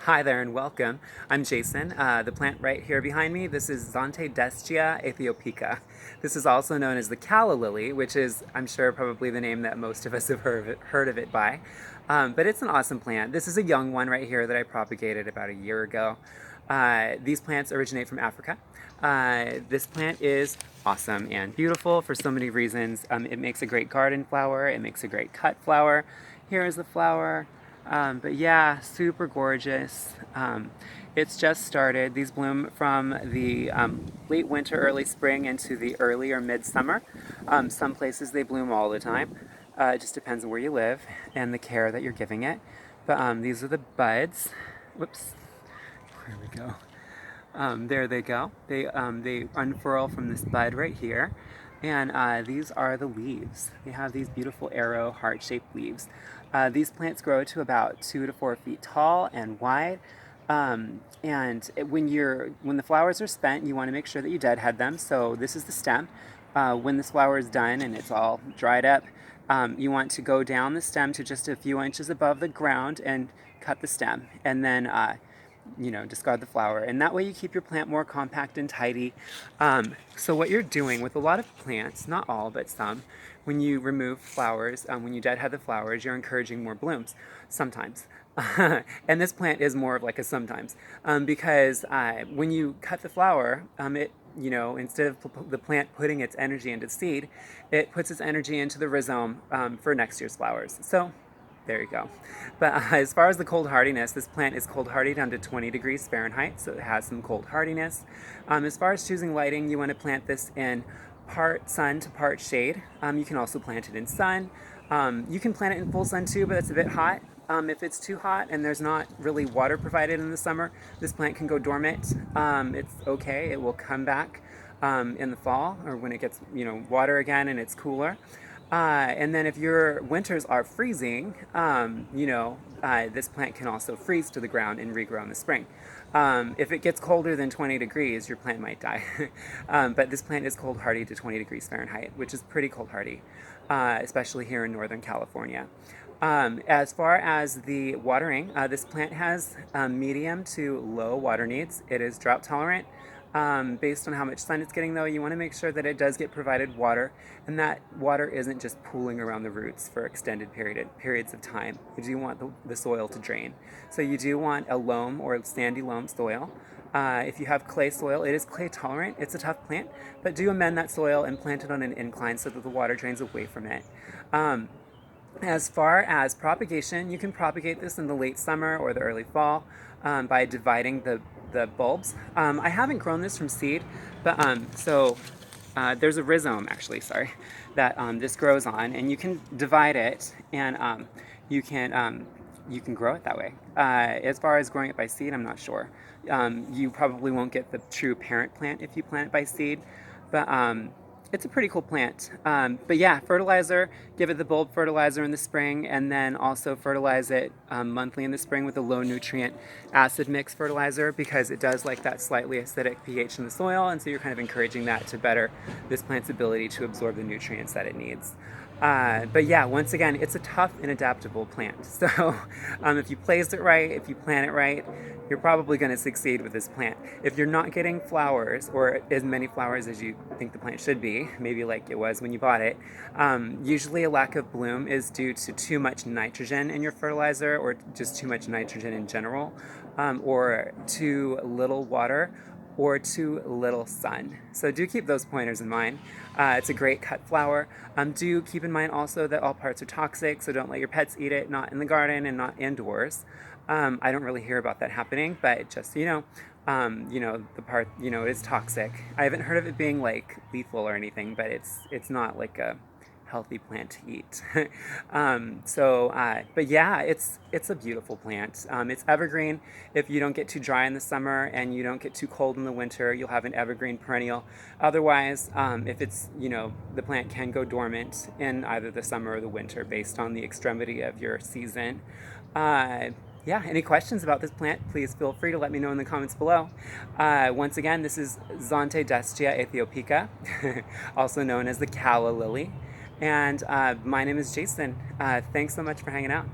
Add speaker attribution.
Speaker 1: Hi there and welcome. I'm Jason. The plant right here behind me, this is Zantedeschia aethiopica. This is also known as the Calla Lily, which is, I'm sure, probably the name that most of us have heard of it by. But it's an awesome plant. This is a young one right here that I propagated about a year ago. These plants originate from Africa. This plant is awesome and beautiful for so many reasons. It makes a great garden flower. It makes a great cut flower. Here is the flower. But yeah, super gorgeous. It's just started. These bloom from the late winter, early spring into the early or midsummer. Some places they bloom all the time. It just depends on where you live and the care that you're giving it. But these are the buds. Whoops. There we go. There they go. They unfurl from this bud right here. And these are the leaves. They have these beautiful arrow heart-shaped leaves. These plants grow to about 2 to 4 feet tall and wide. When the flowers are spent, you want to make sure that you deadhead them. So this is the stem. When this flower is done and it's all dried up, you want to go down the stem to just a few inches above the ground and cut the stem. And then discard the flower, and that way you keep your plant more compact and tidy. So what you're doing with a lot of plants, not all but some, when you remove flowers, when you deadhead the flowers, you're encouraging more blooms sometimes. And this plant is more of like a sometimes, because when you cut the flower, instead of the plant putting its energy into seed, it puts its energy into the rhizome for next year's flowers. So there you go. But as far as the cold hardiness, this plant is cold hardy down to 20 degrees Fahrenheit, so it has some cold hardiness. As far as choosing lighting, you want to plant this in part sun to part shade. You can also plant it in sun. You can plant it in full sun too, but it's a bit hot. If it's too hot and there's not really water provided in the summer, this plant can go dormant. It's okay. It will come back in the fall or when it gets water again and it's cooler. And then if your winters are freezing, this plant can also freeze to the ground and regrow in the spring. If it gets colder than 20 degrees, your plant might die. But this plant is cold hardy to 20 degrees Fahrenheit, which is pretty cold hardy, especially here in Northern California. As far as the watering, this plant has medium to low water needs. It is drought tolerant. Based on how much sun it's getting, though, you want to make sure that it does get provided water, and that water isn't just pooling around the roots for extended periods of time. You do want the soil to drain. So you do want a loam or sandy loam soil. If you have clay soil, it is clay tolerant. It's a tough plant, but do amend that soil and plant it on an incline so that the water drains away from it. As far as propagation, you can propagate this in the late summer or the early fall by dividing the bulbs. I haven't grown this from seed, but there's a rhizome actually, that this grows on, and you can divide it, and you can grow it that way. As far as growing it by seed, I'm not sure. You probably won't get the true parent plant if you plant it by seed, but it's a pretty cool plant. But yeah, fertilizer, give it the bulb fertilizer in the spring, and then also fertilize it monthly in the spring with a low nutrient acid mix fertilizer, because it does like that slightly acidic pH in the soil, and so you're kind of encouraging that to better this plant's ability to absorb the nutrients that it needs. But yeah, once again, it's a tough and adaptable plant. So if you place it right, if you plant it right, you're probably going to succeed with this plant. If you're not getting flowers, or as many flowers as you think the plant should be, maybe like it was when you bought it, usually a lack of bloom is due to too much nitrogen in your fertilizer, or just too much nitrogen in general, or too little water, or too little sun. So do keep those pointers in mind. It's a great cut flower. Do keep in mind also that all parts are toxic, so don't let your pets eat it, not in the garden and not indoors. I don't really hear about that happening, but just, the part, it is toxic. I haven't heard of it being like lethal or anything, but it's not like a healthy plant to eat. But yeah, it's a beautiful plant. It's evergreen. If you don't get too dry in the summer and you don't get too cold in the winter, you'll have an evergreen perennial. Otherwise, if it's, the plant can go dormant in either the summer or the winter based on the extremity of your season. Yeah, any questions about this plant, please feel free to let me know in the comments below. Once again, this is Zantedeschia aethiopica, also known as the Calla Lily. And my name is Jason. Thanks so much for hanging out.